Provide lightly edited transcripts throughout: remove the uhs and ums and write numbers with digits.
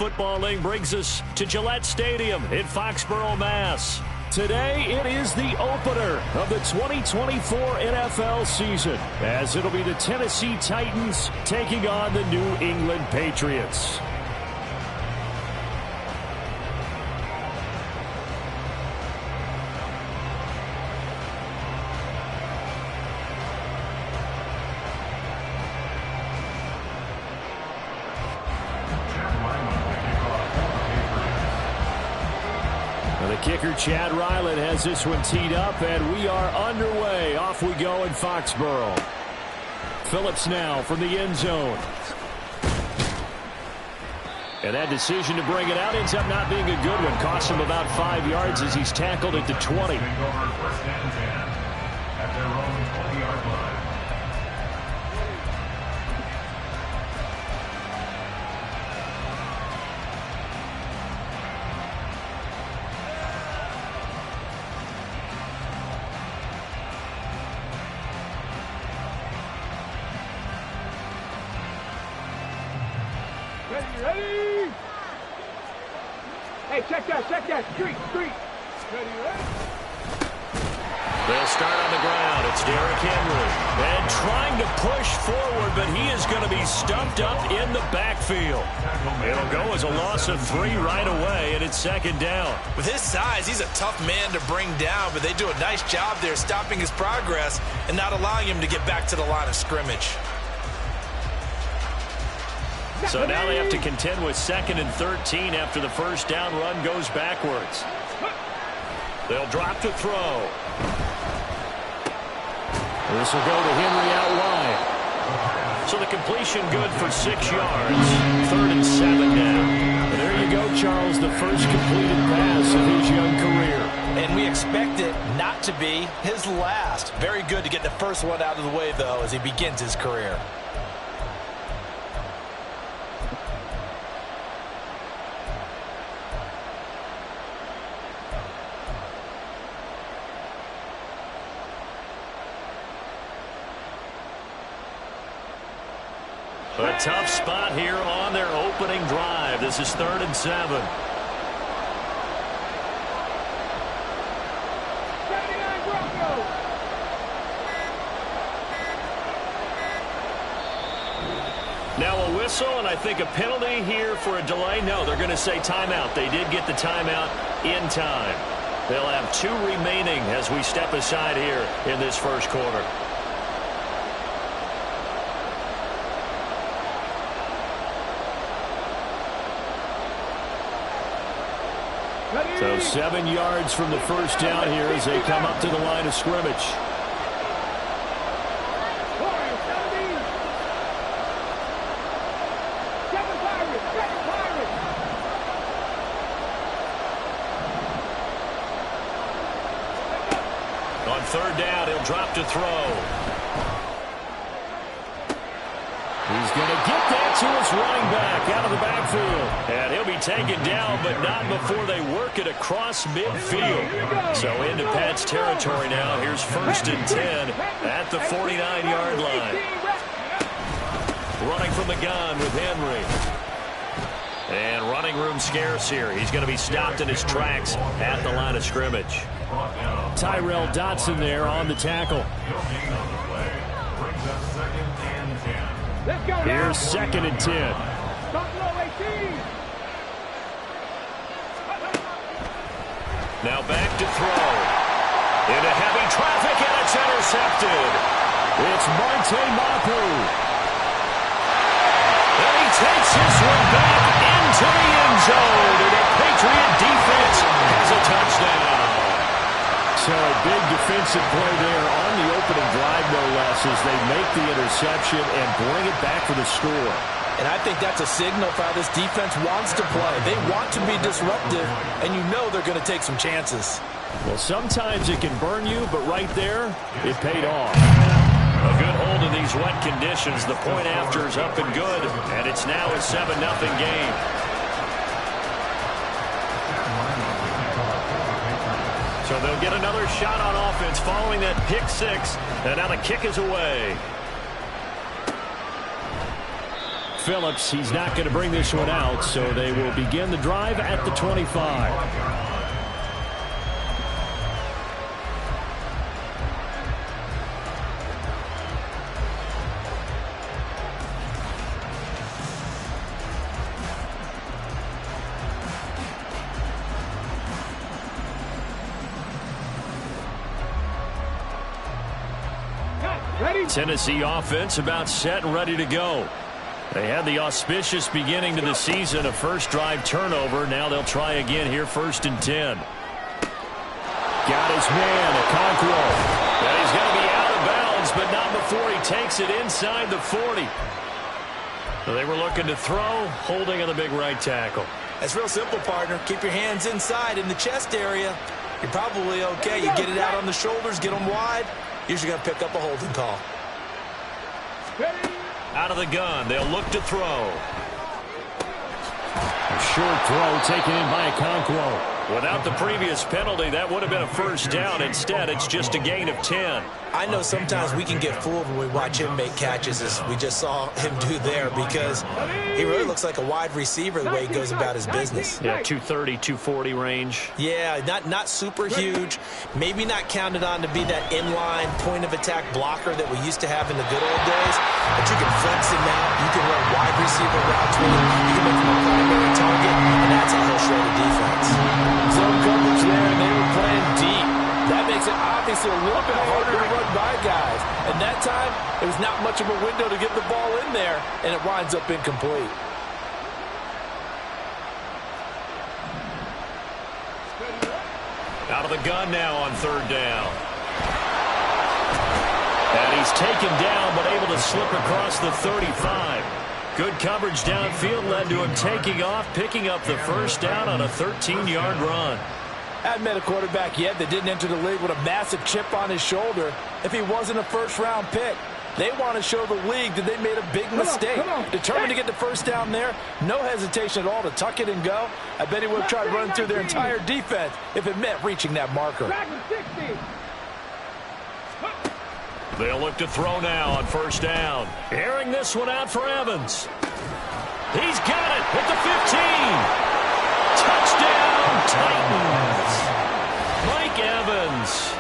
Footballing brings us to Gillette Stadium in Foxborough, Mass. Today, it is the opener of the 2024 NFL season, as it'll be the Tennessee Titans taking on the New England Patriots. The kicker, Chad Ryland, has this one teed up, and we are underway. Off we go in Foxborough. Phillips now from the end zone. And that decision to bring it out ends up not being a good one. Costs him about 5 yards as he's tackled at the 20. At their own 20-yard line. Ready? Hey, check that. Street. Ready? They'll start on the ground. It's Derrick Henry. And trying to push forward, but he is going to be stumped up in the backfield. It'll go as a loss of 3 right away, and it's second down. With his size, he's a tough man to bring down, but they do a nice job there stopping his progress and not allowing him to get back to the line of scrimmage. So now they have to contend with 2nd and 13 after the first down run goes backwards. They'll drop to throw. This will go to Henry out wide. So the completion good for 6 yards. 3rd and 7 now. And there you go, Charles, the first completed pass of his young career. And we expect it not to be his last. Very good to get the first one out of the way, though, as he begins his career. A tough spot here on their opening drive. This is 3rd and 7. Now a whistle, and I think a penalty here for a delay. No, they're going to say timeout. They did get the timeout in time. They'll have 2 remaining as we step aside here in this first quarter. So 7 yards from the first down here as they come up to the line of scrimmage. On 3rd down, he'll drop to throw. He's going to get that to his running back out of the backfield. And he'll be taken down, but not before they work it across midfield. So into Pat's territory now. Here's 1st and 10 at the 49-yard line. Running from the gun with Henry. And running room scarce here. He's going to be stopped in his tracks at the line of scrimmage. Tyrell Dotson there on the tackle. Here's 2nd and 10. Now back to throw. Into heavy traffic, and it's intercepted. It's Monte Mapu. And he takes this one back into the end zone. And the Patriot defense has a touchdown. So a big defensive play there on the opening drive, no less, as they make the interception and bring it back for the score. And I think that's a signal for how this defense wants to play. They want to be disruptive, and you know they're going to take some chances. Well, sometimes it can burn you, but right there, it paid off. A good hold in these wet conditions. The point after is up and good, and it's now a 7-0 game. So they'll get another shot on offense following that pick 6, and now the kick is away. Phillips. He's not going to bring this one out, so they will begin the drive at the 25. Tennessee offense about set and ready to go. They had the auspicious beginning to the season, a first drive turnover. Now they'll try again here, 1st and 10. Got his man, Okonkwo. And he's going to be out of bounds, but not before he takes it inside the 40. So they were looking to throw, holding on the big right tackle. That's real simple, partner. Keep your hands inside in the chest area. You're probably okay. You get it out on the shoulders, get them wide. Usually going to pick up a holding call. Out of the gun, they'll look to throw. A short throw taken in by Okonkwo. Without the previous penalty, that would have been a first down. Instead, it's just a gain of 10. I know sometimes we can get fooled when we watch him make catches, as we just saw him do there, because he really looks like a wide receiver the way he goes about his business. Yeah, 230, 240 range. Yeah, not super huge. Maybe not counted on to be that inline point-of-attack blocker that we used to have in the good old days, but you can flex him out. You can run wide receiver routes with him. You can make him a primary target, and that's how he'll show the defense. Zone coverage there, and they were playing deep. That makes it obviously a little bit harder to run by guys. And that time, it was not much of a window to get the ball in there, and it winds up incomplete. Out of the gun now on 3rd down. And he's taken down, but able to slip across the 35. Good coverage downfield led to him taking off, picking up the first down on a 13-yard run. Hadn't met a quarterback yet that didn't enter the league with a massive chip on his shoulder if he wasn't a first-round pick. They want to show the league that they made a big mistake. Determined to get the first down there. No hesitation at all to tuck it and go. I bet he would have tried running through their entire defense if it meant reaching that marker. They'll look to throw now on 1st down. Airing this one out for Evans. He's got it at the 15. Touchdown, Titans. Mike Evans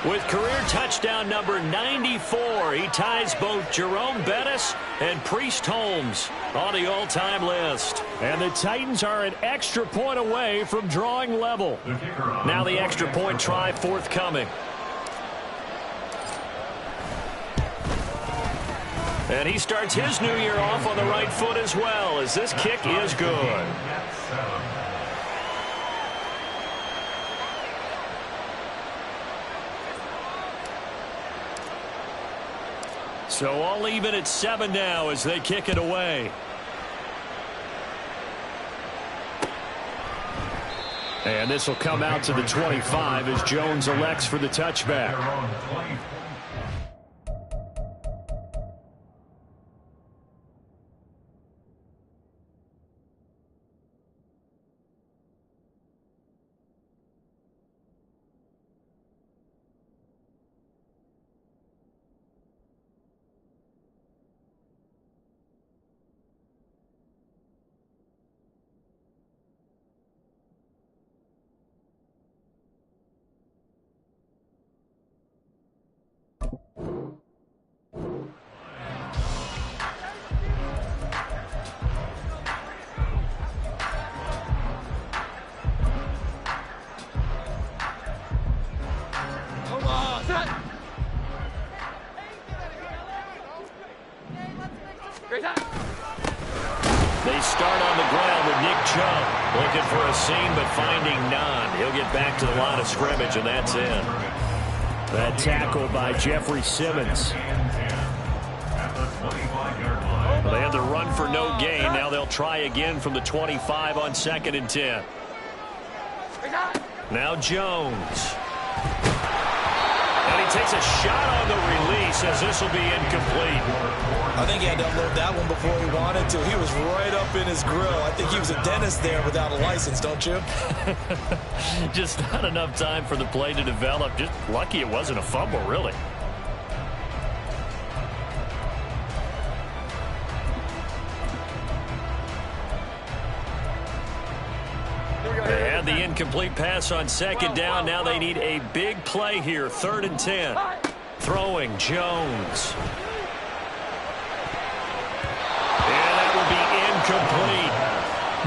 with career touchdown number 94. He ties both Jerome Bettis and Priest Holmes on the all-time list. And the Titans are an extra point away from drawing level. Now the extra point try forthcoming. And he starts his new year off on the right foot as well, as this kick is good. So all even at 7 now as they kick it away. And this will come out to the 25 as Jones elects for the touchback. They start on the ground with Nick Chubb looking for a seam but finding none. He'll get back to the line of scrimmage, and that's in. That tackle by Jeffrey Simmons. Well, they had the run for no gain. Now they'll try again from the 25 on 2nd and 10. Now Jones. And he takes a shot on the release as this will be incomplete. I think he had to unload that one before he wanted to. He was right up in his grill. I think he was a dentist there without a license, don't you? Just not enough time for the play to develop. Just lucky it wasn't a fumble, really. They had the incomplete pass on second down. Now they need a big play here. 3rd and 10. Throwing Jones. And that will be incomplete.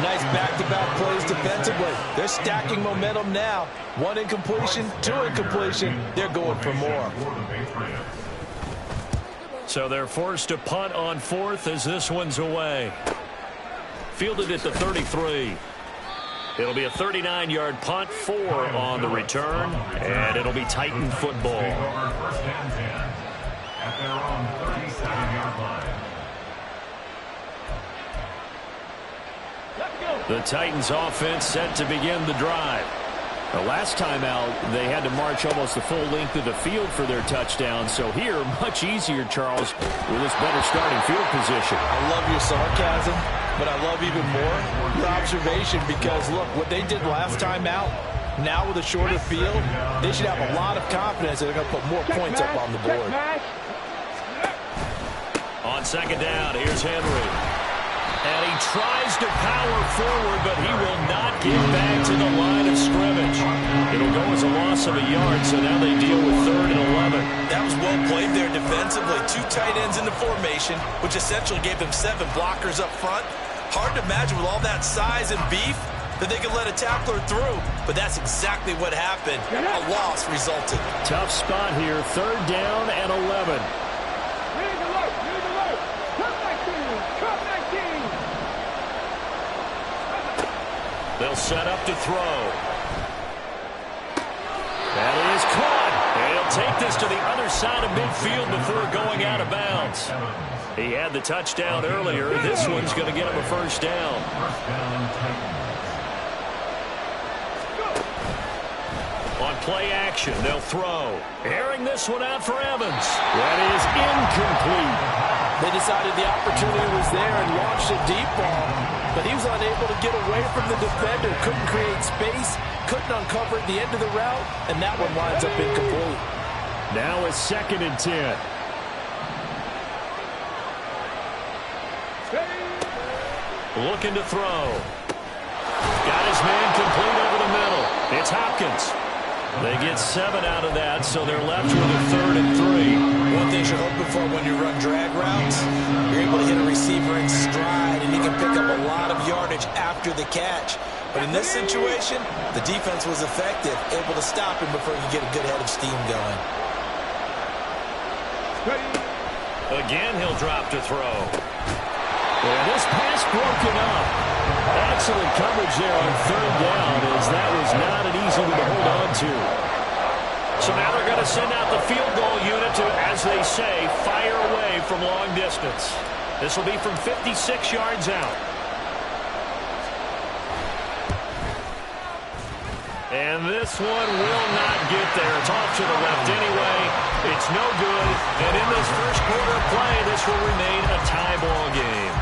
Nice back-to-back plays defensively. They're stacking momentum now. 1 incompletion, 2 incompletion. They're going for more. So they're forced to punt on 4th as this one's away. Fielded at the 33. It'll be a 39-yard punt, 4 on the return, and it'll be Titan football. At their own 37-yard line. The Titans offense set to begin the drive. The last time out, they had to march almost the full length of the field for their touchdown. So here, much easier, Charles, with this better starting field position. I love your sarcasm, but I love even more your observation because, look, what they did last time out, now with a shorter field, they should have a lot of confidence that they're going to put more points up on the board. On second down, here's Henry. And he tries to power forward, but he will not get back to the line of scrimmage. It'll go as a loss of a yard, so now they deal with 3rd and 11. That was well played there defensively. 2 tight ends in the formation, which essentially gave them 7 blockers up front. Hard to imagine with all that size and beef that they could let a tackler through, but that's exactly what happened. A loss resulted. Tough spot here, 3rd down and 11. They'll set up to throw. That is caught. And he'll take this to the other side of midfield before going out of bounds. He had the touchdown earlier. This one's going to get him a 1st down. On play action, they'll throw. Airing this one out for Evans. That is incomplete. They decided the opportunity was there and launched a deep ball, but he was unable to get away from the defender, couldn't create space, couldn't uncover at the end of the route, and that one winds up incomplete. Now it's 2nd and 10. Looking to throw. Got his man complete over the middle. It's Hopkins. They get 7 out of that, so they're left with a 3rd and 3. One thing you're hoping for when you run drag routes, you're able to hit a receiver in stride, and he can pick up a lot of yardage after the catch. But in this situation, the defense was effective, able to stop him before you get a good head of steam going. Again, he'll drop to throw. And this pass broken up. Excellent coverage there on 3rd down, as that was not an easy one to hold on to. So now they're going to send out the field goal unit to, as they say, fire away from long distance. This will be from 56 yards out. And this one will not get there. It's off to the left anyway. It's no good. And in this first quarter play, this will remain a tie ball game.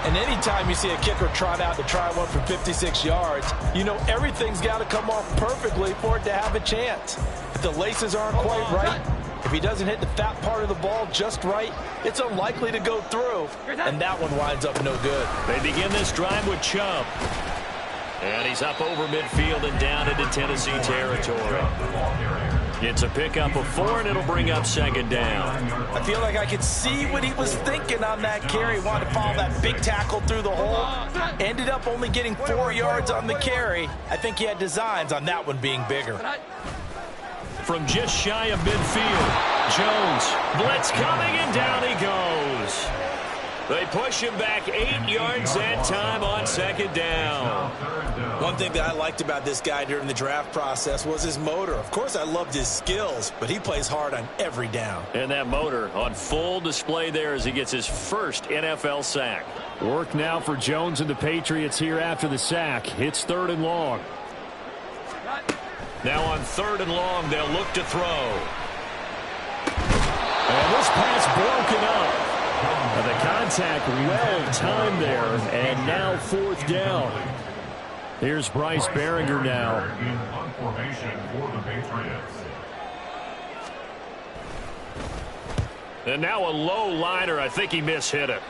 And anytime you see a kicker trot out to try one for 56 yards, you know everything's got to come off perfectly for it to have a chance. If the laces aren't quite right, if he doesn't hit the fat part of the ball just right, it's unlikely to go through. And that one winds up no good. They begin this drive with Chubb. And he's up over midfield and down into Tennessee territory. It's a pickup of 4, and it'll bring up 2nd down. I feel like I could see what he was thinking on that carry. Wanted to follow that big tackle through the hole. Ended up only getting 4 yards on the carry. I think he had designs on that one being bigger. From just shy of midfield, Jones. Blitz coming, and down he goes. They push him back 8 yards that time on 2nd down. One thing that I liked about this guy during the draft process was his motor. Of course, I loved his skills, but he plays hard on every down. And that motor on full display there as he gets his first NFL sack. Work now for Jones and the Patriots here after the sack. It's 3rd and long. Now on 3rd and long, they'll look to throw. And this pass broken up. And the contact well timed there, and now 4th down. Here's Bryce Baringer now. On formation for the Patriots. And now a low liner. I think he mishit it.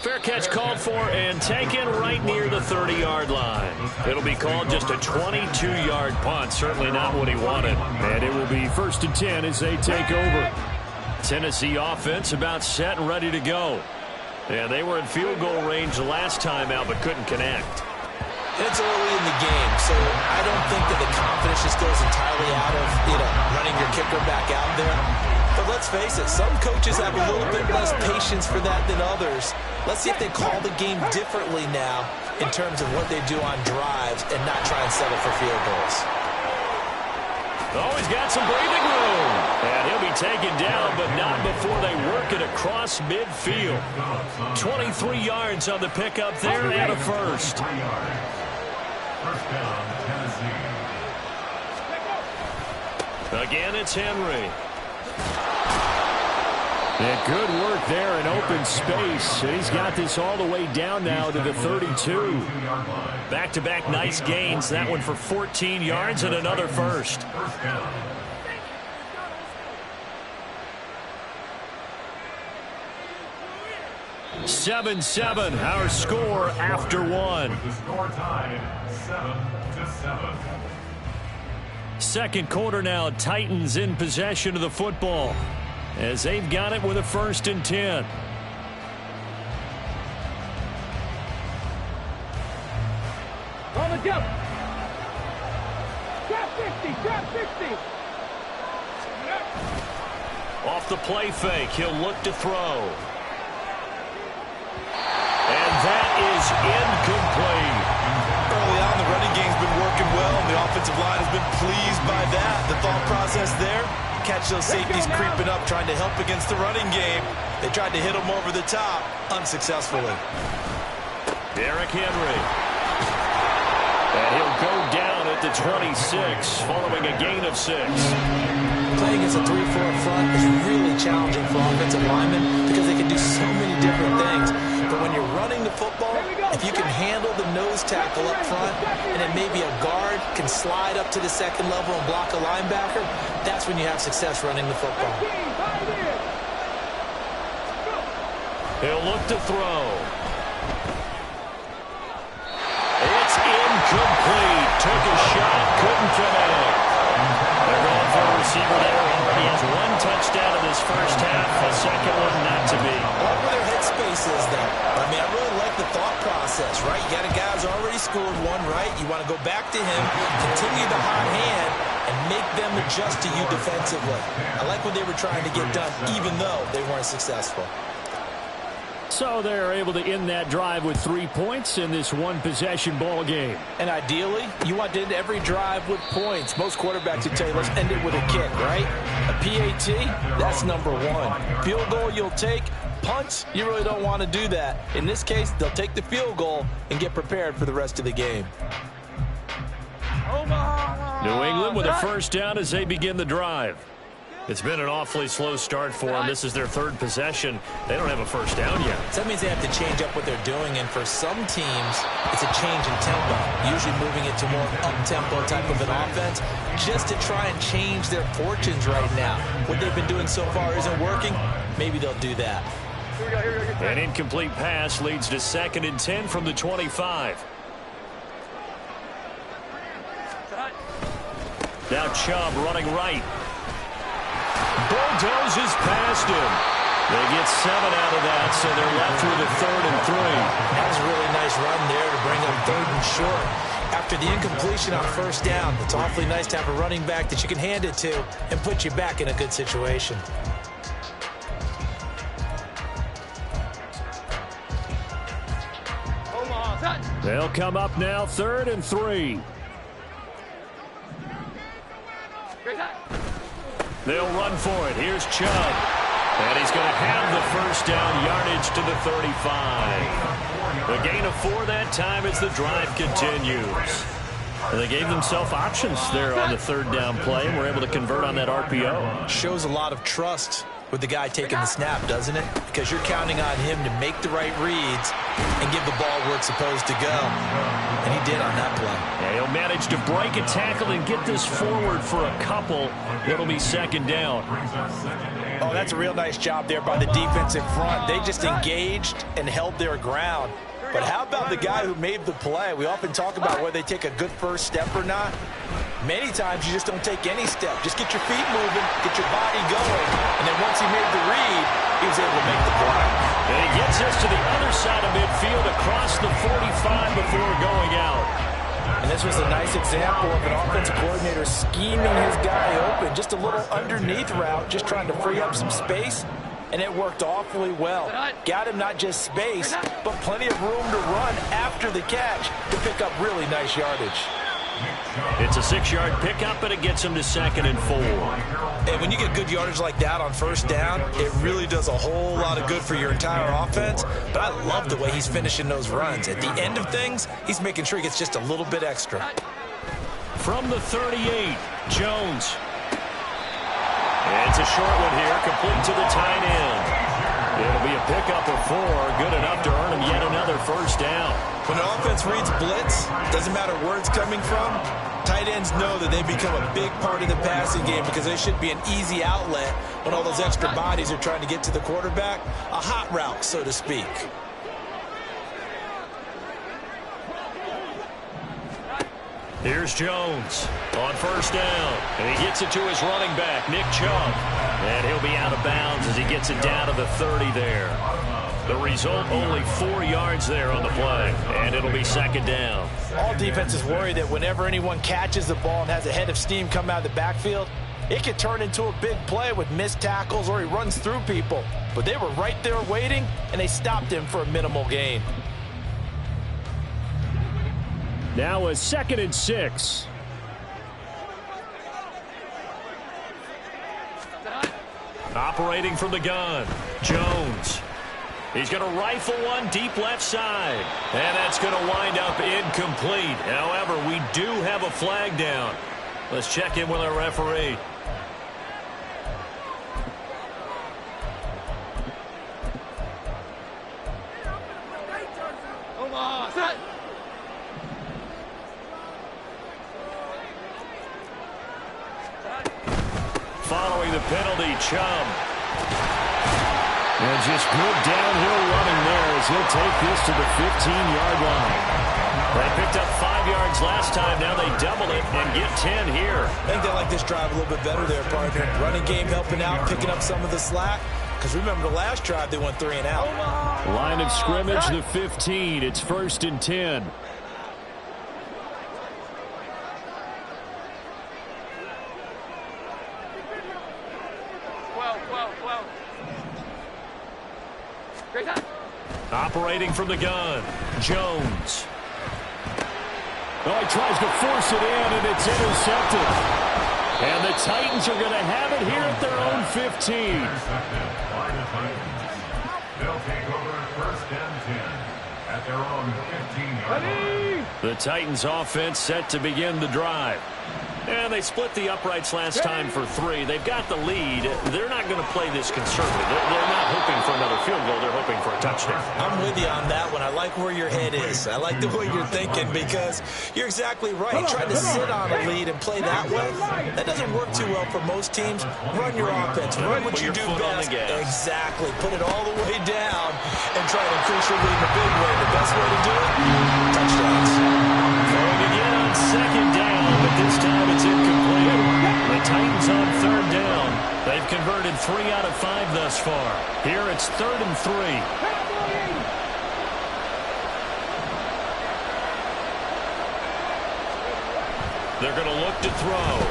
Fair catch called for and taken right near the 30-yard line. It'll be called just a 22-yard punt. Certainly not what he wanted. And it will be 1st and 10 as they take over. Tennessee offense about set and ready to go. And they were in field goal range last time out but couldn't connect. It's early in the game, so I don't think that the confidence just goes entirely out of, running your kicker back out there. But let's face it, some coaches have a little bit less patience for that than others. Let's see if they call the game differently now in terms of what they do on drives and not try and settle for field goals. Oh, he's got some breathing room. And he'll be taken down, but not before they work it across midfield. 23 yards on the pickup there and a first. First down, Tennessee. Again, it's Henry. And good work there in open space. And he's got this all the way down now to the 32. Back-to-back nice gains. That one for 14 yards and another first. First down. Seven, our score after one. The score tied 7-7. Second quarter now, Titans in possession of the football as they've got it with a 1st and 10. On the jump. Trap 60, trap 60. Off the play fake, he'll look to throw. And that is incomplete. Early on, the running game's been working well, and the offensive line has been pleased by that. The thought process there, catch those safeties creeping up, trying to help against the running game. They tried to hit them over the top, unsuccessfully. Derrick Henry. And he'll go down at the 26, following a gain of 6. Playing against a 3-4 front is really challenging for offensive linemen because they can do so many different things. But when you're running the football, if you can handle the nose tackle up front, and then maybe a guard can slide up to the second level and block a linebacker, that's when you have success running the football. He'll look to throw. It's incomplete. Took a shot, couldn't connect. They're going for a receiver there. Already has one touchdown in this first half. A second one not to be. I like where their headspace is there. I mean, I really like the thought process, right? You got a guy who's already scored one, right? You want to go back to him, continue the hot hand, and make them adjust to you defensively. I like what they were trying to get done, even though they weren't successful. So they're able to end that drive with 3 points in this one-possession ball game. And ideally, you want to end every drive with points. Most quarterbacks would tell you, let's end it with a kick, right? A PAT, that's number one. Field goal you'll take. Punts, you really don't want to do that. In this case, they'll take the field goal and get prepared for the rest of the game. New England with a first down as they begin the drive. It's been an awfully slow start for them. This is their 3rd possession. They don't have a first down yet. So that means they have to change up what they're doing, and for some teams, it's a change in tempo, usually moving it to more up-tempo type of an offense, just to try and change their fortunes right now. What they've been doing so far isn't working. Maybe they'll do that. An incomplete pass leads to 2nd and 10 from the 25. Now Chubb running right. Bulldozes past him. They get 7 out of that, so they're left with a 3rd and 3. That was a really nice run there to bring up 3rd and short. After the incompletion on first down, it's awfully nice to have a running back that you can hand it to and put you back in a good situation. They'll come up now 3rd and 3. They'll run for it. Here's Chubb. And he's going to have the first down yardage to the 35. The gain of 4 that time as the drive continues. And they gave themselves options there on the 3rd down play and were able to convert on that RPO. Shows a lot of trust with the guy taking the snap, doesn't it? Because you're counting on him to make the right reads and give the ball where it's supposed to go. And he did on that play. Yeah, he'll manage to break a tackle and get this forward for a couple. It'll be second down. Oh, that's a real nice job there by the defensive front. They just engaged and held their ground. But how about the guy who made the play? We often talk about whether they take a good first step or not. Many times you just don't take any step. Just get your feet moving, get your body going, and then once he made the read, he was able to make the play. And he gets us to the other side of midfield across the 45 before going out. And this was a nice example of an offensive coordinator scheming his guy open. Just a little underneath route, just trying to free up some space. And it worked awfully well. Got him not just space, but plenty of room to run after the catch to pick up really nice yardage. It's a 6-yard pickup, and it gets him to 2nd and 4. And when you get good yardage like that on first down, it really does a whole lot of good for your entire offense. But I love the way he's finishing those runs. At the end of things, he's making sure he gets just a little bit extra. From the 38, Jones. It's a short one here, complete to the tight end. It'll be a pickup of 4, good enough to earn him yet another first down. When an offense reads blitz, doesn't matter where it's coming from, tight ends know that they become a big part of the passing game because they should be an easy outlet when all those extra bodies are trying to get to the quarterback. A hot route, so to speak. Here's Jones on first down, and he gets it to his running back, Nick Chubb. And he'll be out of bounds as he gets it down to the 30 there. The result, only 4 yards there on the play, and it'll be second down. All defenses worry that whenever anyone catches the ball and has a head of steam come out of the backfield, it could turn into a big play with missed tackles or he runs through people. But they were right there waiting, and they stopped him for a minimal gain. Now a 2nd and 6. Operating from the gun, Jones. He's going to rifle one deep left side. And that's going to wind up incomplete. However, we do have a flag down. Let's check in with our referee. Following the penalty, Chubb. And just good downhill running there as he'll take this to the 15-yard line. They picked up 5 yards last time. Now they double it and get 10 here. I think they like this drive a little bit better there, partner. Running game helping out, picking up some of the slack. Because remember the last drive, they went 3 and out. Line of scrimmage, the 15. It's 1st and 10. Operating from the gun, Jones. Oh, he tries to force it in, and it's intercepted. And the Titans are going to have it here at their own 15. They'll take over 1st and 10 at their own 15-yard line. The Titans offense set to begin the drive. And they split the uprights last time for 3. They've got the lead. They're not going to play this conservative. They're not hoping for another field goal. They're hoping for a touchdown. I'm with you on that one. I like where your head is. I like the way you're thinking because you're exactly right. Trying to sit on a lead and play that way, that doesn't work too well for most teams. Run your offense. Run what you do best. Exactly. Put it all the way down and try to increase your lead in a big way. The best way to do it, touchdowns. Going again on 2nd down, but this time it's incomplete. The Titans on 3rd down. They've converted 3 out of 5 thus far. Here it's 3rd and 3. They're going to look to throw.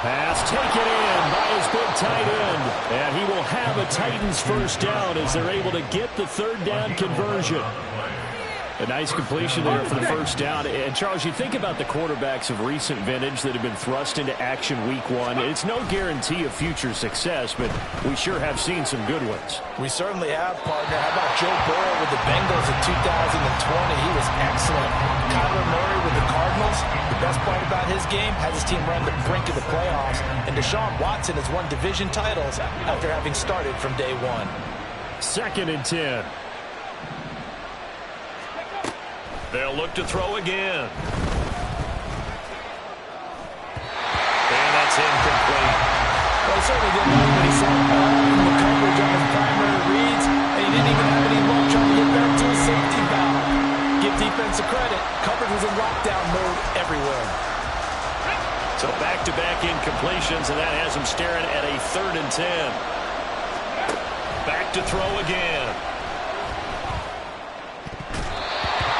Pass taken in by his big tight end. And he will have a Titans first down as they're able to get the 3rd down conversion. A nice completion there for the first down. And, Charles, you think about the quarterbacks of recent vintage that have been thrust into action week 1. It's no guarantee of future success, but we sure have seen some good ones. We certainly have, partner. How about Joe Burrow with the Bengals in 2020? He was excellent. Kyler Murray with the Cardinals. The best part about his game, has his team run the brink of the playoffs. And Deshaun Watson has won division titles after having started from day 1. 2nd and 10. They'll look to throw again. And that's incomplete. Well, he certainly didn't know when he saw all the coverage on his primary reads, and he didn't even have any luck trying to get back to his safety valve. Give defensive credit. Coverage was in lockdown mode everywhere. So back-to-back incompletions, and that has him staring at a 3rd and 10. Back to throw again.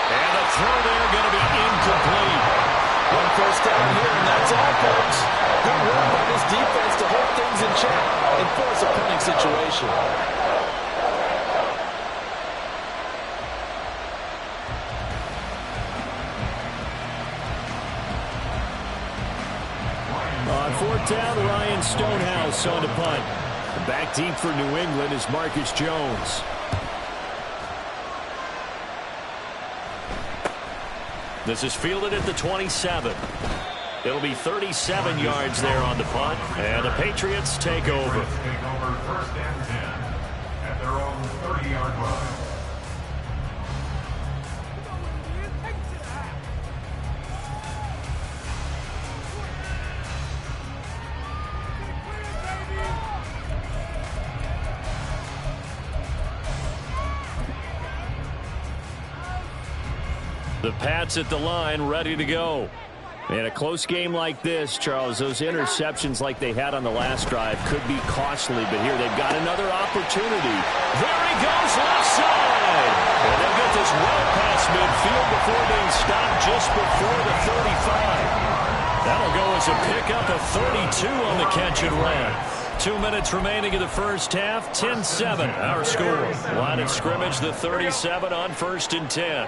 And the throw there going to be incomplete. One first down here, and that's all, folks. Good work by this defense to hold things in check and force a punting situation. On 4th down, Ryan Stonehouse on the punt. Back deep for New England is Marcus Jones. This is fielded at the 27. It'll be 37 yards there on the punt, and the Patriots take over. Take over 1st and 10 at their own 30-yard line. The Pats at the line, ready to go. In a close game like this, Charles, those interceptions like they had on the last drive could be costly, but here they've got another opportunity. There he goes, left side. And they'll get this well past midfield before being stopped just before the 35. That'll go as a pickup of 32 on the catch and run. 2 minutes remaining in the first half, 10-7 our score. Line of scrimmage, the 37 on 1st and 10.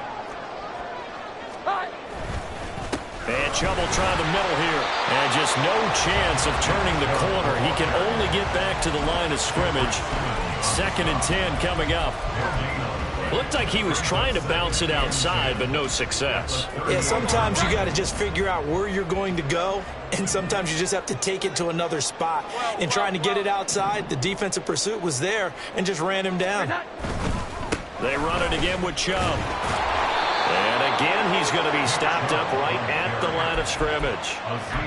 And Chubb will try the middle here. And just no chance of turning the corner. He can only get back to the line of scrimmage. 2nd and 10 coming up. Looked like he was trying to bounce it outside, but no success. Yeah, sometimes you got to just figure out where you're going to go, and sometimes you just have to take it to another spot. In trying to get it outside, the defensive pursuit was there and just ran him down. They run it again with Chubb. And again, he's going to be stopped up right at the line of scrimmage.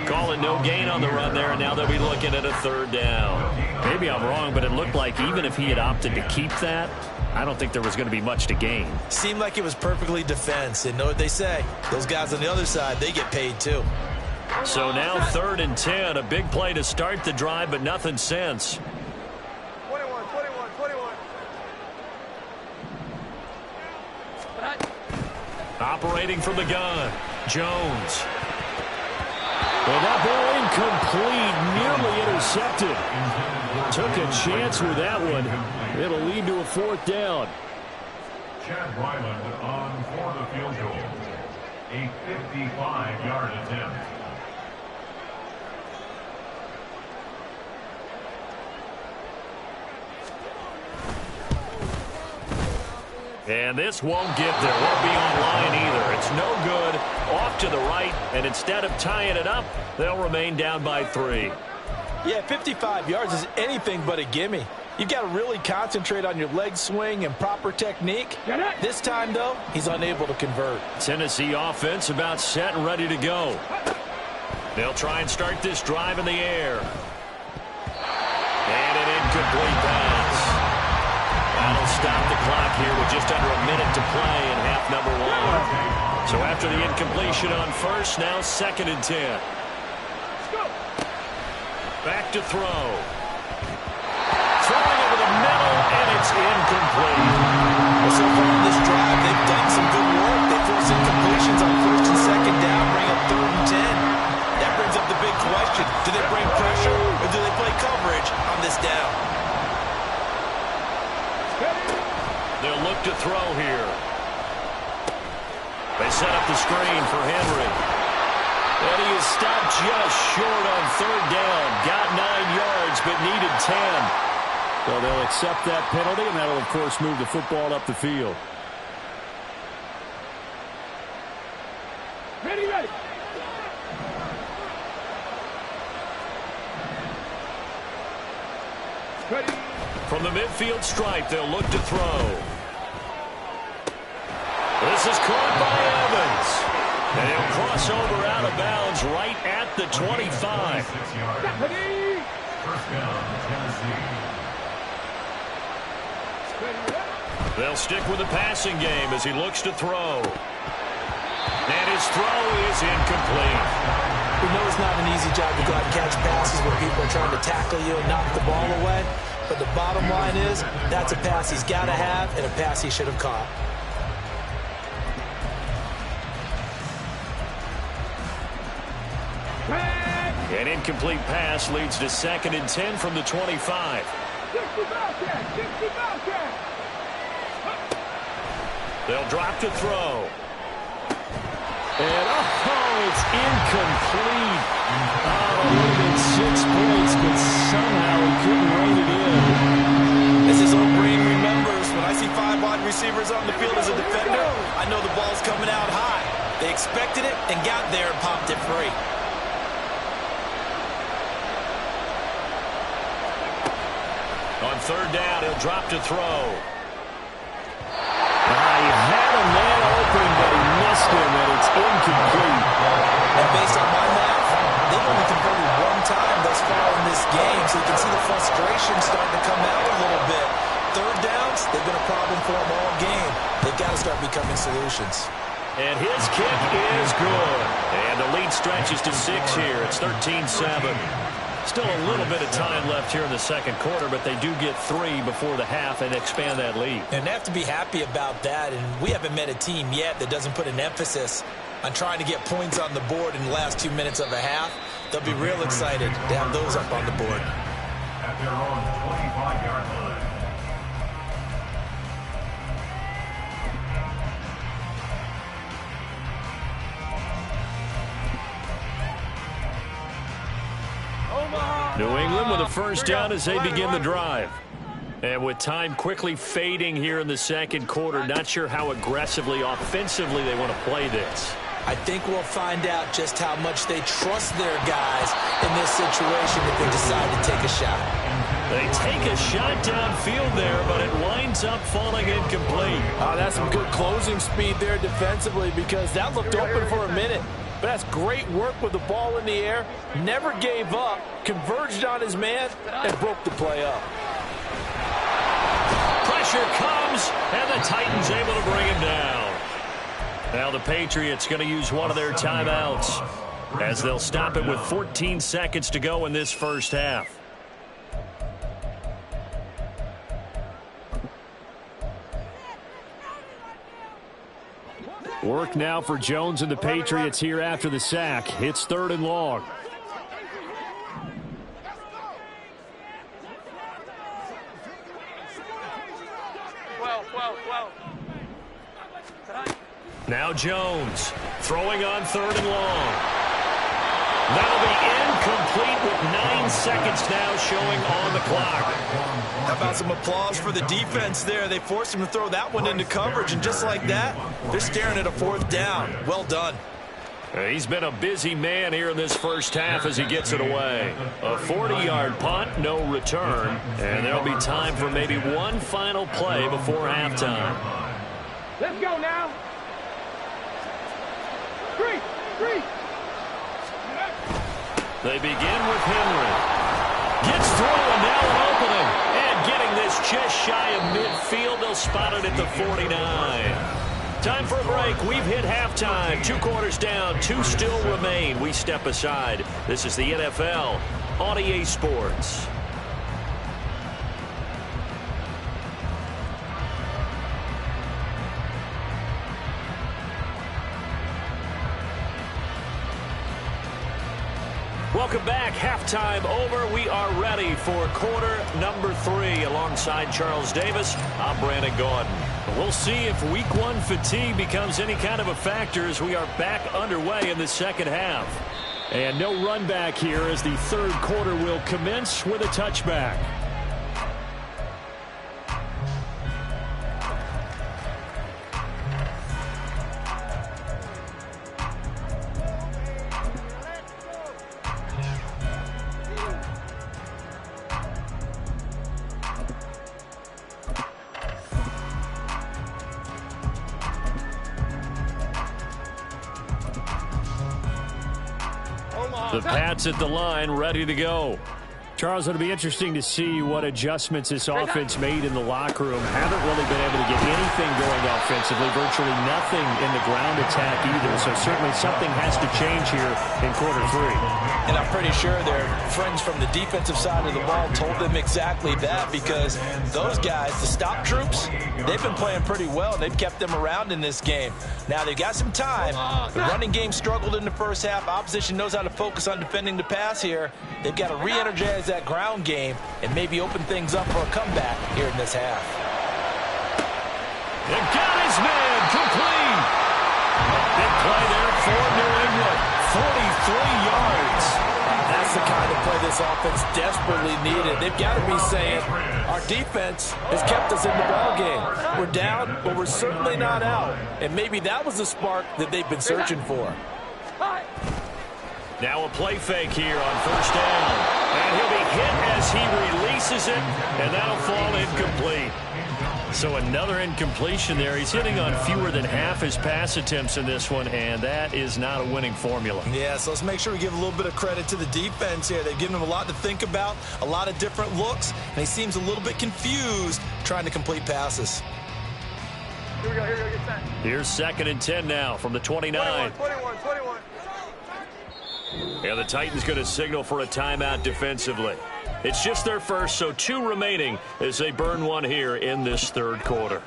Call it no gain on the run there, and now they'll be looking at a 3rd down. Maybe I'm wrong, but it looked like even if he had opted to keep that, I don't think there was going to be much to gain. Seemed like it was perfectly defense, and know what they say. Those guys on the other side, they get paid too. So now 3rd and 10, a big play to start the drive, but nothing since. 21. Operating from the gun, Jones. Well, that ball incomplete, nearly intercepted. Took a chance with that one. It'll lead to a 4th down. Chad Ryland on for the field goal. A 55-yard attempt. And this won't get there. Won't be on line either. It's no good. Off to the right, and instead of tying it up, they'll remain down by 3. Yeah, 55 yards is anything but a gimme. You've got to really concentrate on your leg swing and proper technique. This time, though, he's unable to convert. Tennessee offense about set and ready to go. They'll try and start this drive in the air. And an incomplete pass. That'll stop the clock here with just under a minute to play in half number 1. So after the incompletion on 1st, now 2nd and 10. Back to throw. Throwing over the middle, and it's incomplete. Well, so far on this drive, they've done some good work. They force incompletions on 1st and 2nd down, bring up 3rd and 10. That brings up the big question. Do they bring pressure, or do they play coverage on this down? They'll look to throw here. They set up the screen for Henry. And he is stopped just short on 3rd down. Got 9 yards, but needed 10. So they'll accept that penalty, and that'll, of course, move the football up the field. Ready. From the midfield stripe, they'll look to throw. This is caught by And he'll cross over out of bounds right at the 25. 6 yards. First down, Tennessee. They'll stick with the passing game as he looks to throw. And his throw is incomplete. We know it's not an easy job to go out and catch passes where people are trying to tackle you and knock the ball away. But the bottom line is, that's a pass he's got to have and a pass he should have caught. An incomplete pass leads to 2nd and 10 from the 25. They'll drop to throw. And, it's incomplete. Only 6 points, but somehow he couldn't rein it in. As his old brain remembers, when I see 5 wide receivers on the field as a defender, I know the ball's coming out high. They expected it and got there and popped it free. On 3rd down, he'll drop to throw. He had a man open, but he missed him, and it's incomplete. And based on my math, they've only converted 1 time thus far in this game, so you can see the frustration starting to come out a little bit. 3rd downs, they've been a problem for them all game. They've got to start becoming solutions. And his kick is good. And the lead stretches to 6 here. It's 13-7. Still a little bit of time left here in the 2nd quarter, but they do get 3 before the half and expand that lead. And they have to be happy about that, and we haven't met a team yet that doesn't put an emphasis on trying to get points on the board in the last 2 minutes of a half. They'll be real excited to have those up on the board. At their own 25-yard line. New England with a first down as they begin the drive. And with time quickly fading here in the 2nd quarter, not sure how aggressively, offensively they want to play this. I think we'll find out just how much they trust their guys in this situation if they decide to take a shot. They take a shot downfield there, but it winds up falling incomplete. Oh, that's some good closing speed there defensively because that looked open for a minute. But that's great work with the ball in the air. Never gave up, converged on his man, and broke the play up. Pressure comes, and the Titans able to bring him down. Now the Patriots going to use one of their timeouts as they'll stop it with 14 seconds to go in this first half. Work now for Jones and the Patriots here after the sack. It's 3rd and long. Now Jones throwing on 3rd and long. That'll be incomplete with 9 seconds now showing on the clock. How about some applause for the defense there? They forced him to throw that one into coverage, and just like that, they're staring at a 4th down. Well done. He's been a busy man here in this first half as he gets it away. A 40-yard punt, no return, and there'll be time for maybe one final play before halftime. Let's go now. 3. They begin with Henry. Gets through and now an opening. And getting this just shy of midfield. They'll spot it at the 49. Time for a break. We've hit halftime. 2 quarters down. 2 still remain. We step aside. This is the NFL on EA Sports. Welcome back. Halftime over. We are ready for quarter number 3. Alongside Charles Davis, I'm Brandon Gaudin. We'll see if week 1 fatigue becomes any kind of a factor as we are back underway in the second half. And no run back here as the 3rd quarter will commence with a touchback. The Pats at the line, ready to go. Charles, it'll be interesting to see what adjustments this offense made in the locker room. Haven't really been able to get anything going offensively, virtually nothing in the ground attack either. So certainly something has to change here in quarter 3. And I'm pretty sure their friends from the defensive side of the ball told them exactly that, because those guys, the stop troops, they've been playing pretty well. They've kept them around in this game. Now, they've got some time. The running game struggled in the first half. Opposition knows how to focus on defending the pass here. They've got to re-energize that ground game and maybe open things up for a comeback here in this half. They got his man complete. Big play there for New England. 43 yards. That's the kind of play this offense desperately needed. They've got to be saying, our defense has kept us in the ballgame. We're down, but we're certainly not out. And maybe that was the spark that they've been searching for. Now a play fake here on first down. And he'll be hit as he releases it, and that'll fall incomplete. So another incompletion there. He's hitting on fewer than half his pass attempts in this one, and that is not a winning formula. Yeah, so let's make sure we give a little bit of credit to the defense here. They've given him a lot to think about, a lot of different looks, and he seems a little bit confused trying to complete passes. Here we go, get set. Here's 2nd and 10 now from the 29. 21. And the Titans going to signal for a timeout defensively. It's just their first, so 2 remaining as they burn one here in this third quarter.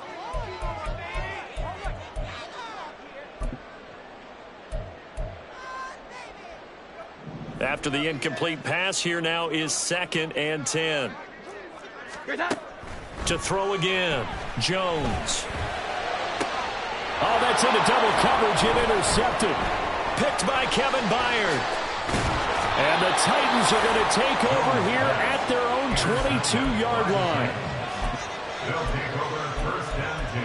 After the incomplete pass, here now is 2nd and 10. To throw again, Jones. Oh, that's into double coverage and intercepted. Picked by Kevin Byard. And the Titans are going to take over here at their own 22-yard line. They'll take over 1st and 10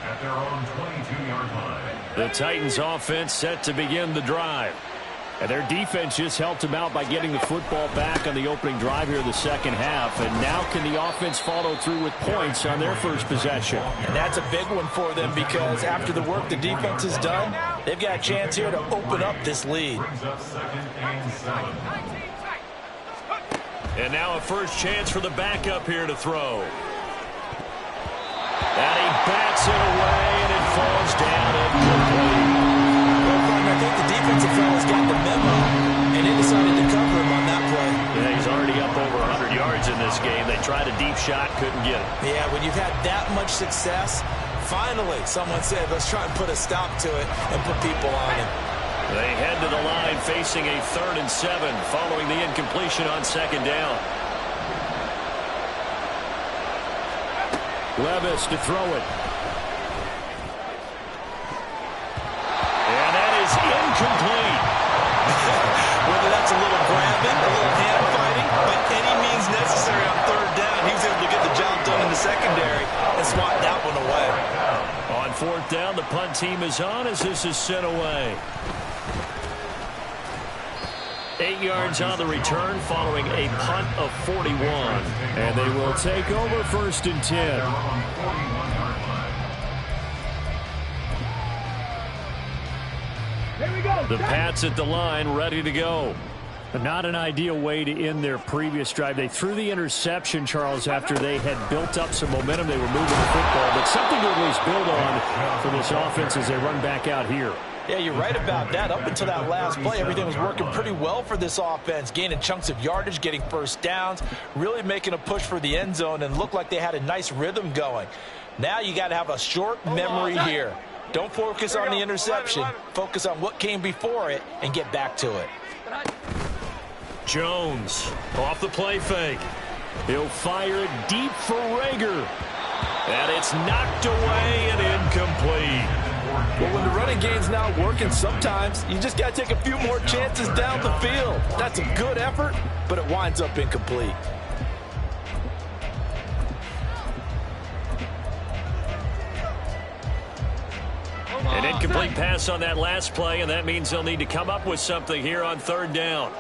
at their own 22-yard line. The Titans offense set to begin the drive. And their defense just helped them out by getting the football back on the opening drive here in the second half. And now can the offense follow through with points on their first possession? And that's a big one for them, because after the work the defense has done, they've got a chance here to open up this lead. Brings up 2nd and 7. And now a first chance for the backup here to throw. And he bats it away, and it falls down incomplete. I think the defensive fellas got the memo, and they decided to cover him on that play. Yeah, he's already up over 100 yards in this game. They tried a deep shot, couldn't get it. Yeah, when you've had that much success, finally someone said, let's try and put a stop to it and put people on him. They head to the line facing a 3rd and 7 following the incompletion on 2nd down. Levis to throw it. And that is incomplete. Whether that's a little grabbing, a little hand fighting, by any means necessary on 3rd down, he was able to get the job done in the secondary and swat that one away. On 4th down, the punt team is on as this is sent away. 8 yards on the return following a punt of 41. And they will take over 1st and 10. The Pats at the line, ready to go. Not an ideal way to end their previous drive. They threw the interception, Charles, after they had built up some momentum. They were moving the football, but something to at least build on for this offense as they run back out here. Yeah, you're right about that. Up until that last play, everything was working pretty well for this offense, gaining chunks of yardage, getting first downs, really making a push for the end zone, and looked like they had a nice rhythm going. Now you got to have a short memory here. Don't focus on the interception. Focus on what came before it and get back to it. Jones off the play fake. He'll fire it deep for Rager. And it's knocked away and incomplete. Well, when the running game's not working, sometimes you just got to take a few more chances down the field. That's a good effort, but it winds up incomplete. An incomplete pass on that last play, and that means they'll need to come up with something here on 3rd down.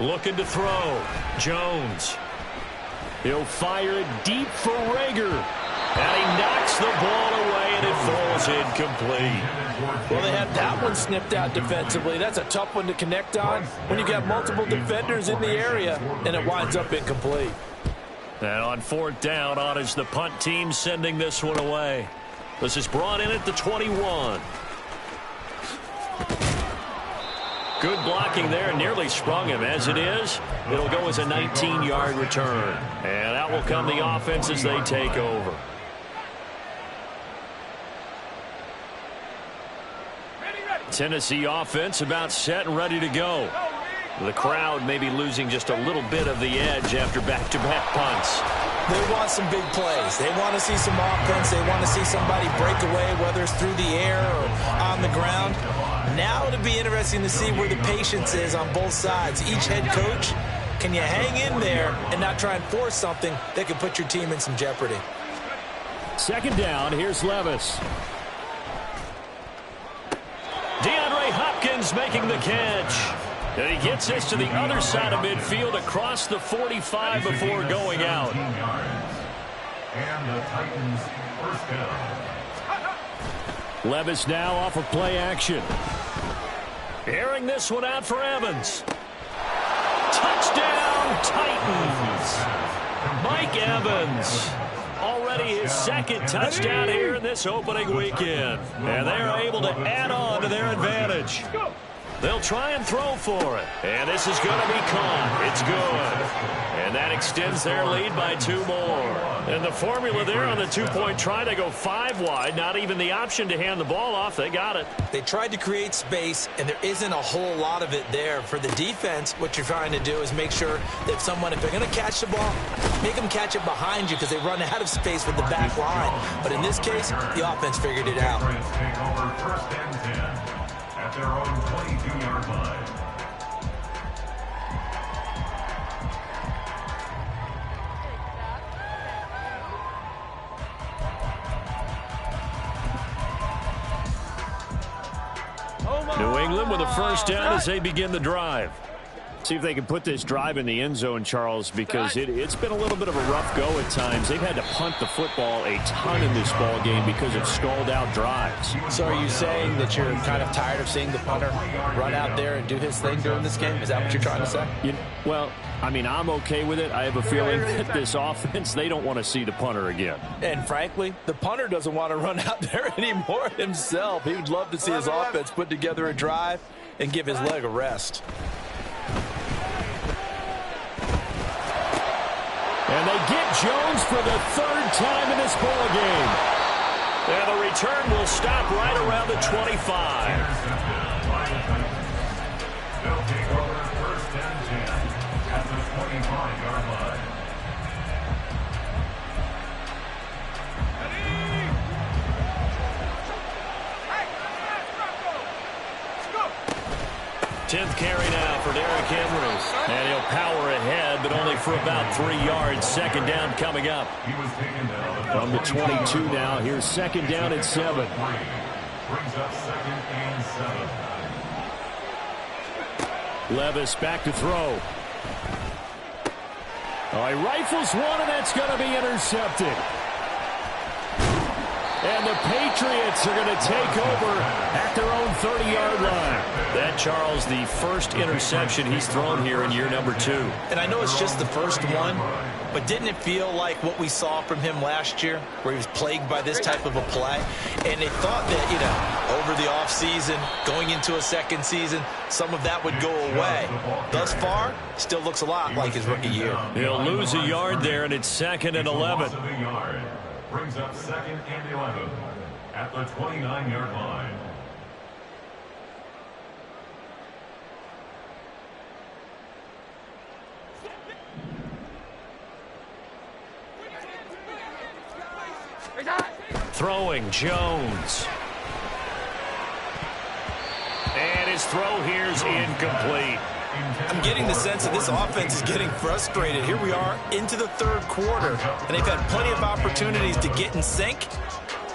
Looking to throw. Jones. He'll fire it deep for Rager. And he knocks the ball away, and it falls incomplete. Well, they had that one snipped out defensively. That's a tough one to connect on when you got multiple defenders in the area, and it winds up incomplete. And on 4th down, on is the punt team sending this one away. This is brought in at the 21. Good blocking there, nearly sprung him. As it is, it'll go as a 19-yard return. And out will come the offense as they take over. Tennessee offense about set and ready to go. The crowd may be losing just a little bit of the edge after back-to-back punts. They want some big plays. They want to see some offense. They want to see somebody break away, whether it's through the air or on the ground. Now it'll be interesting to see where the patience is on both sides. Each head coach, can you hang in there and not try and force something that could put your team in some jeopardy? 2nd down, here's Levis. DeAndre Hopkins making the catch. And he gets this to the other side of midfield across the 45 before going out. And the Titans first down. Levis now off of play action. Airing this one out for Evans. Touchdown, Titans. Mike Evans. Already his 2nd touchdown here in this opening weekend. And they're able to add on to their advantage. They'll try and throw for it. And this is going to be caught. It's good. And that extends their lead by 2 more. And the formula there on the 2-point try, they go 5 wide. Not even the option to hand the ball off. They got it. They tried to create space, and there isn't a whole lot of it there. For the defense, what you're trying to do is make sure that if they're going to catch the ball, make them catch it behind you because they run out of space with the back line. But in this case, the offense figured it out. Take over 1st and 10 at their own 22-yard line. New England with a 1st down as they begin the drive. See if they can put this drive in the end zone, Charles, because it's been a little bit of a rough go at times. They've had to punt the football a ton in this ball game because of stalled-out drives. So are you saying that you're kind of tired of seeing the punter run out there and do his thing during this game? Is that what you're trying to say? Well, I mean, I'm okay with it. I have a feeling that this offense, they don't want to see the punter again. And frankly, the punter doesn't want to run out there anymore himself. He would love to see his offense put together a drive and give his leg a rest. And they get Jones for the 3rd time in this ball game. And the return will stop right around the 25. They'll take over 1st and 10 at the 25-yard line. 10th carry now for Derrick Henry. And he'll power ahead, but only for about 3 yards. 2nd down coming up. He was taken down From the 22 now, here's 2nd down at 7. Brings up 2nd and 7. Levis back to throw. Oh, he rifles one, and that's going to be intercepted. And the Patriots are going to take over at their own 30-yard line. That, Charles, the first interception he's thrown here in year number 2. And I know it's just the first one, but didn't it feel like what we saw from him last year, where he was plagued by this type of a play? And they thought that, over the offseason, going into a 2nd season, some of that would go away. Thus far, still looks a lot like his rookie year. He'll lose a yard there, and it's 2nd and 11. Brings up 2nd and 11 at the 29-yard line. Throwing Jones. And his throw here's incomplete. I'm getting the sense that this offense is getting frustrated. Here we are into the 3rd quarter, and they've had plenty of opportunities to get in sync.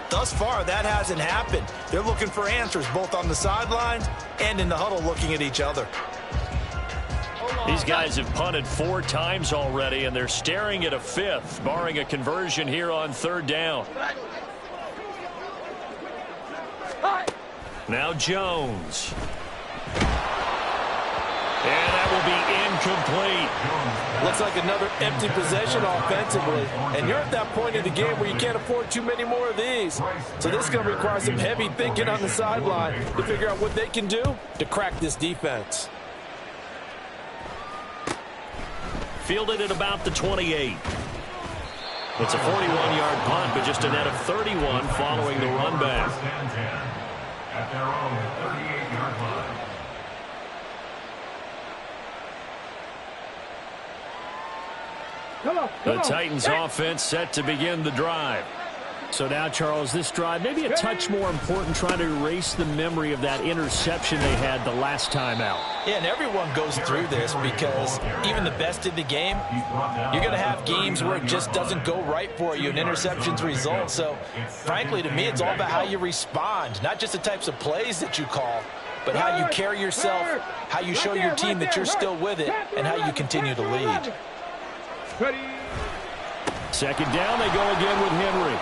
Thus far, that hasn't happened. They're looking for answers both on the sidelines and in the huddle looking at each other. These guys have punted 4 times already, and they're staring at a 5th, barring a conversion here on 3rd down. Now Jones. And that will be incomplete. Looks like another empty possession offensively. And you're at that point in the game where you can't afford too many more of these. So this is going to require some heavy thinking on the sideline to figure out what they can do to crack this defense. Fielded at about the 28. It's a 41-yard punt, but just a net of 31 following the run back. At their own 38-yard line. The Titans offense set to begin the drive. So now, Charles, this drive maybe a touch more important, trying to erase the memory of that interception they had the last time out. Yeah, and everyone goes through this because even the best in the game, you're going to have games where it just doesn't go right for you and interceptions result. So, frankly, to me, it's all about how you respond, not just the types of plays that you call, but how you carry yourself, how you show your team that you're still with it, and how you continue to lead. Second down, they go again with Henry.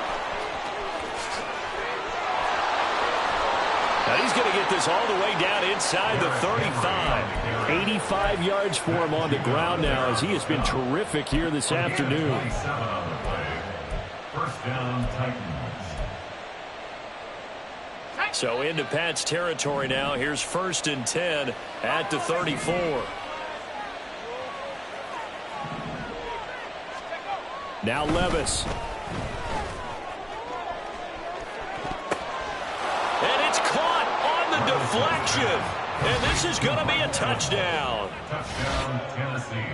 Now he's going to get this all the way down inside the 35. 85 yards for him on the ground now as he has been terrific here this afternoon. First down, Titans. So into Pat's territory now. Here's 1st and 10 at the 34. Now Levis. And it's caught on the deflection. And this is going to be a touchdown. Touchdown, Tennessee.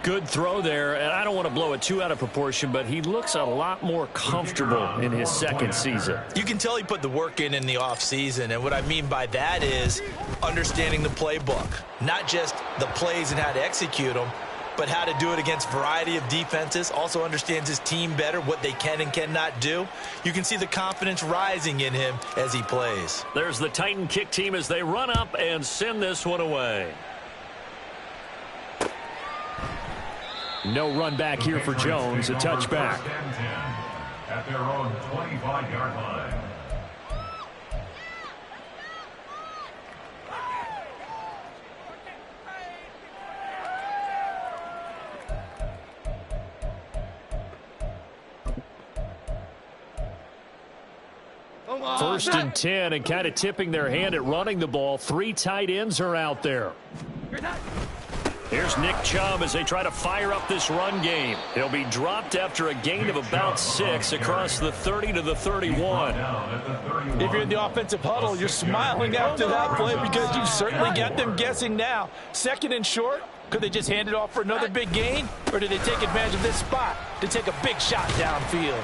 Good throw there. And I don't want to blow it too out of proportion, but he looks a lot more comfortable in his second season. You can tell he put the work in the offseason, and what I mean by that is understanding the playbook. Not just the plays and how to execute them, but how to do it against a variety of defenses. Also understands his team better, what they can and cannot do. You can see the confidence rising in him as he plays. There's the Titan kick team as they run up and send this one away. No run back here for Jones, a touchback. At their own 25-yard line. First and 10, and kind of tipping their hand at running the ball. 3 tight ends are out there. Here's Nick Chubb as they try to fire up this run game. He'll be dropped after a gain of about 6 across the 30 to the 31. If you're in the offensive huddle, you're smiling after that play because you've certainly got them guessing now. 2nd and short, could they just hand it off for another big gain? Or did they take advantage of this spot to take a big shot downfield?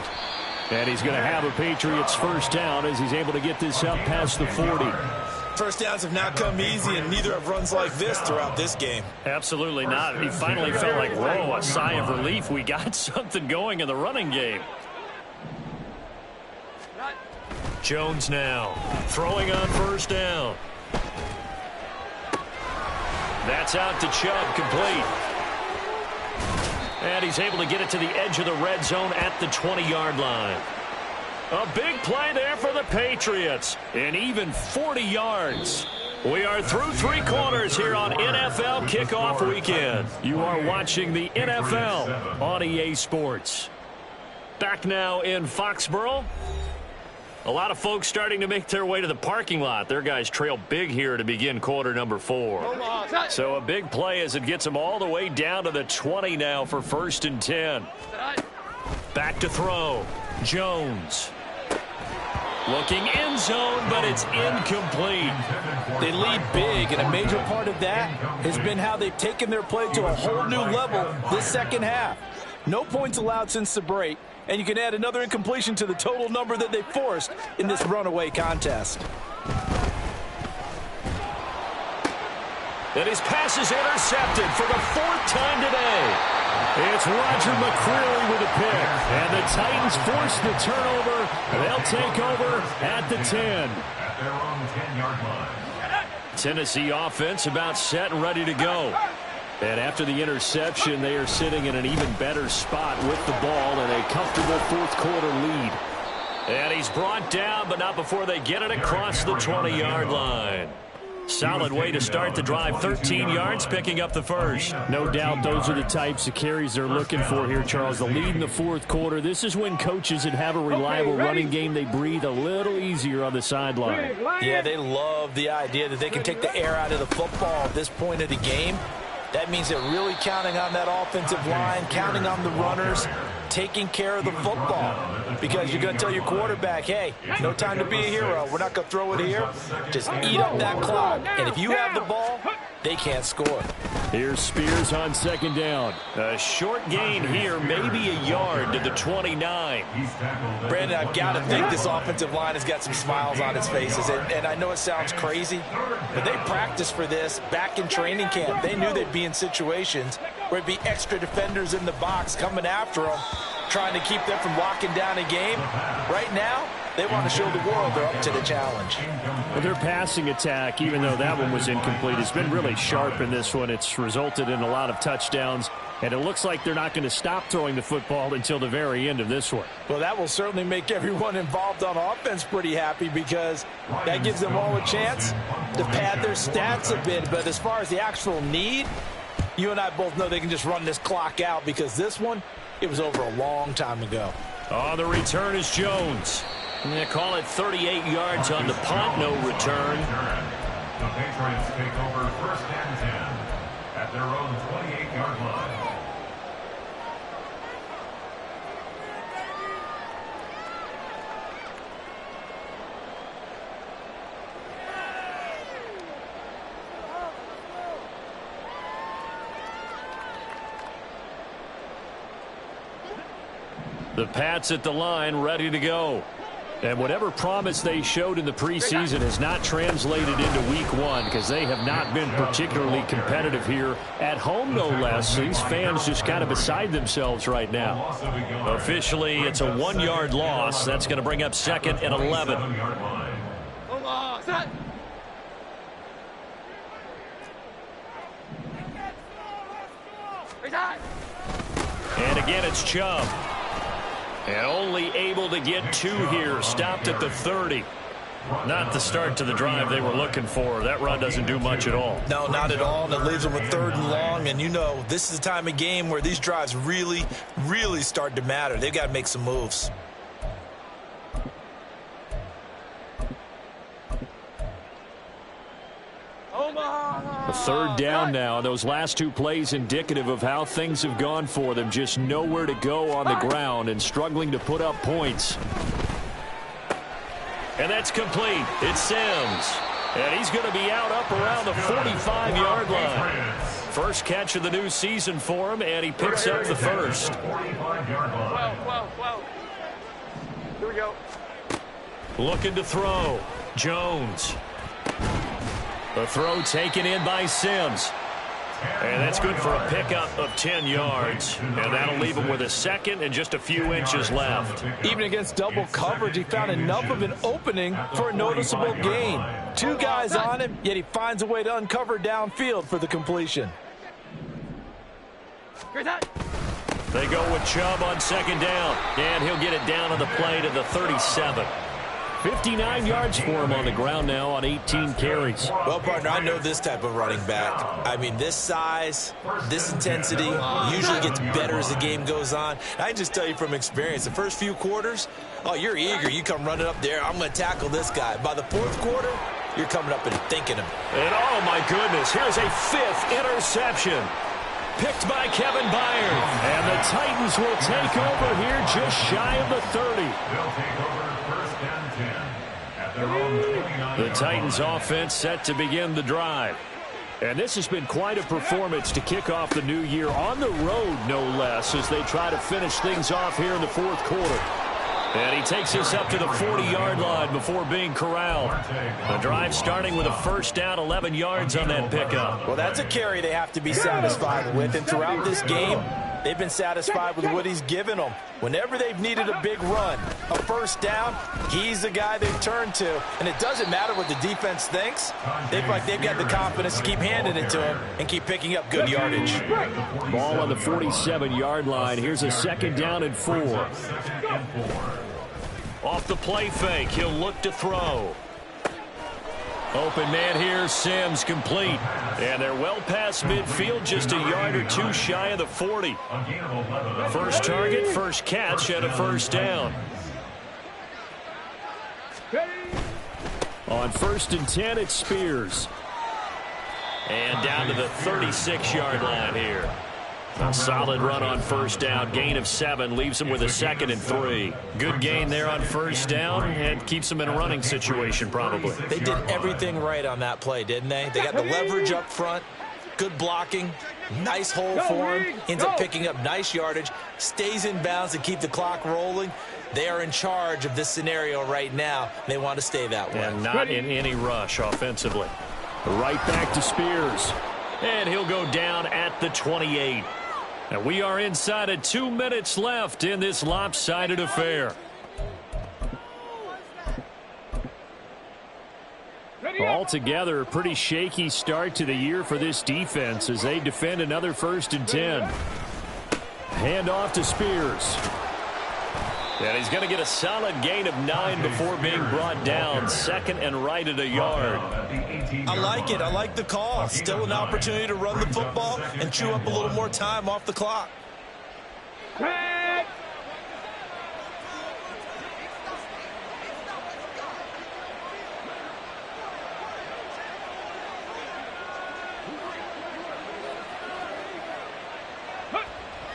And he's going to have a Patriots first down as he's able to get this up past the 40. First downs have not come easy, and neither have runs like this throughout this game. Absolutely not. He finally felt like, whoa, a sigh of relief. We got something going in the running game. Jones now throwing on first down. That's out to Chubb, complete. And he's able to get it to the edge of the red zone at the 20-yard line. A big play there for the Patriots. And even 40 yards. We are through 3 quarters here on NFL Kickoff Weekend. You are watching the NFL on EA Sports. Back now in Foxborough. A lot of folks starting to make their way to the parking lot. Their guys trail big here to begin quarter number 4. So a big play as it gets them all the way down to the 20 now for 1st and 10. Back to throw. Jones. Looking end zone, but it's incomplete. They lead big, and a major part of that has been how they've taken their play to a whole new level this second half. No points allowed since the break, and you can add another incompletion to the total number that they forced in this runaway contest. And his pass is intercepted for the 4th time today. It's Roger McCreary with a pick. And the Titans force the turnover. They'll take over at the 10. At their own 10-yard line. Tennessee offense about set and ready to go. And after the interception, they are sitting in an even better spot with the ball and a comfortable 4th quarter lead. And he's brought down, but not before they get it across the 20-yard line. Solid way to start the drive. 13 yards, picking up the first. No doubt those are the types of carries they're looking for here, Charles. The lead in the fourth quarter. This is when coaches that have a reliable running game, they breathe a little easier on the sideline. Yeah, they love the idea that they can take the air out of the football at this point of the game. That means they're really counting on that offensive line, counting on the runners, taking care of the football. Because you're going to tell your quarterback, hey, no time to be a hero. We're not going to throw it here. Just eat up that clock. And if you have the ball, they can't score. Here's Spears on second down. A short gain here, maybe a yard to the 29. Brandon, I've got to think this offensive line has got some smiles on its faces. And I know it sounds crazy, but they practiced for this back in training camp. They knew they'd be in situations where it'd be extra defenders in the box coming after them, trying to keep them from locking down a game. Right now, they want to show the world they're up to the challenge. Well, their passing attack, even though that one was incomplete, has been really sharp in this one. It's resulted in a lot of touchdowns, and it looks like they're not going to stop throwing the football until the very end of this one. Well, that will certainly make everyone involved on offense pretty happy, because that gives them all a chance to pad their stats a bit. But as far as the actual need, you and I both know they can just run this clock out, because this one, it was over a long time ago. On the return is Jones. They call it 38 yards on the punt, no return. The Patriots take over first and 10 at their own 28-yard line. The Pats at the line, ready to go. And whatever promise they showed in the preseason has not translated into week one, because they have not been particularly competitive here at home, no less. These fans just kind of beside themselves right now. Officially, it's a 1-yard loss. That's going to bring up second and 11. And again, it's Chubb. And only able to get 2 here. Stopped at the 30. Not the start to the drive they were looking for. That run doesn't do much at all. No, not at all. And it leaves them with 3rd and long. And you know, this is the time of game where these drives really, really start to matter. They've got to make some moves. A 3rd down now. Those last 2 plays indicative of how things have gone for them. Just nowhere to go on the ground and struggling to put up points. And that's complete. It's Sims. And he's going to be out up around the 45-yard line. First catch of the new season for him, and he picks up the first. Whoa. Here we go. Looking to throw. Jones. The throw taken in by Sims. And that's good for a pickup of 10 yards. And that'll leave him with a second and just a few inches left. Even against double coverage, he found enough of an opening for a noticeable gain. 2 guys on him, yet he finds a way to uncover downfield for the completion. They go with Chubb on second down. And he'll get it down on the play to the 37. 59 yards for him on the ground now on 18 carries. Well, partner, I know this type of running back. I mean, this size, this intensity usually gets better as the game goes on. And I can just tell you from experience, the first few quarters, oh, you're eager. You come running up there. I'm going to tackle this guy. By the 4th quarter, you're coming up and thinking him. And, oh, my goodness, here's a 5th interception. Picked by Kevin Byard. And the Titans will take over here just shy of the 30. They'll take over first and 10 at their own 29. The Titans offense set to begin the drive. And this has been quite a performance to kick off the new year on the road, no less, as they try to finish things off here in the 4th quarter. And he takes us up to the 40-yard line before being corralled. The drive starting with a first down, 11 yards on that pickup. Well, that's a carry they have to be satisfied with. And throughout this game, they've been satisfied with what he's given them. Whenever they've needed a big run, a first down, he's the guy they've turned to. And it doesn't matter what the defense thinks. They've got the confidence to keep handing it to him and keep picking up good yardage. Ball on the 47-yard line. Here's a second down and 4. Off the play fake, he'll look to throw. Open man here, Sims complete. And they're well past midfield, just a yard or two shy of the 40. First target, first catch, and a first down. On 1st and 10, it's Spears. And down to the 36-yard line here. A solid run on first down. Gain of 7 leaves him with a 2nd and 3. Good gain there on first down and keeps him in a running situation probably. They did everything right on that play, didn't they? They got the leverage up front, good blocking, nice hole for him, ends up picking up nice yardage, stays in bounds to keep the clock rolling. They are in charge of this scenario right now. They want to stay that way. And not in any rush offensively. Right back to Spears. And he'll go down at the 28. And we are inside of 2 minutes left in this lopsided affair. Altogether, a pretty shaky start to the year for this defense as they defend another 1st and 10. Hand off to Spears. And he's going to get a solid gain of 9 before being brought down. 2nd and right at a yard. I like it. I like the call. Still an opportunity to run the football and chew up a little more time off the clock.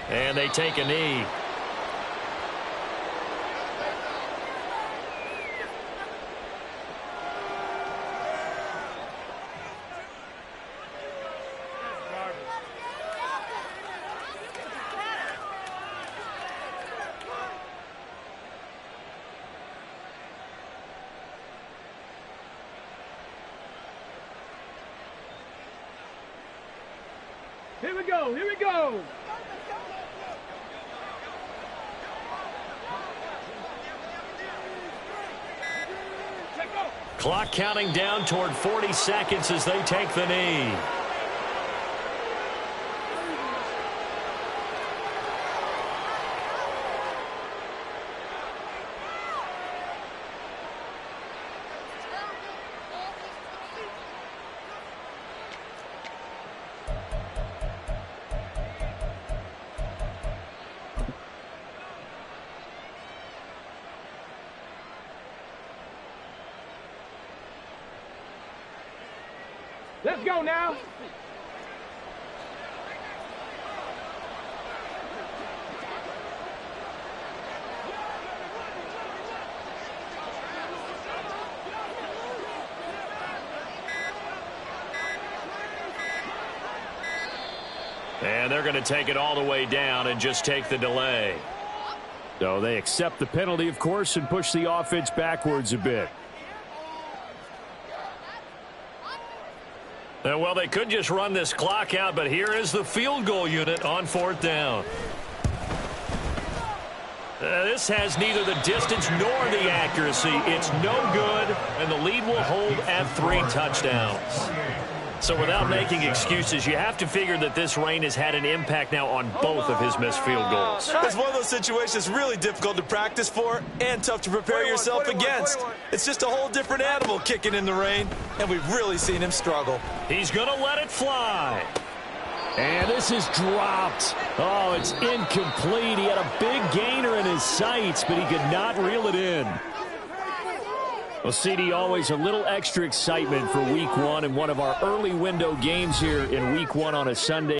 And they take a knee. Here we go, here we go. Clock counting down toward 40 seconds as they take the knee. Let's go now. And they're going to take it all the way down and just take the delay. So they accept the penalty, of course, and push the offense backwards a bit. Well, they could just run this clock out, but here is the field goal unit on 4th down. This has neither the distance nor the accuracy. It's no good, and the lead will hold at 3 touchdowns. So without making excuses, you have to figure that this rain has had an impact now on both of his missed field goals. It's one of those situations really difficult to practice for and tough to prepare yourself against. It's just a whole different animal kicking in the rain, and we've really seen him struggle. He's going to let it fly. And this is dropped. Oh, it's incomplete. He had a big gainer in his sights, but he could not reel it in. Well, CD, always a little extra excitement for Week 1 and one of our early window games here in Week 1 on a Sunday.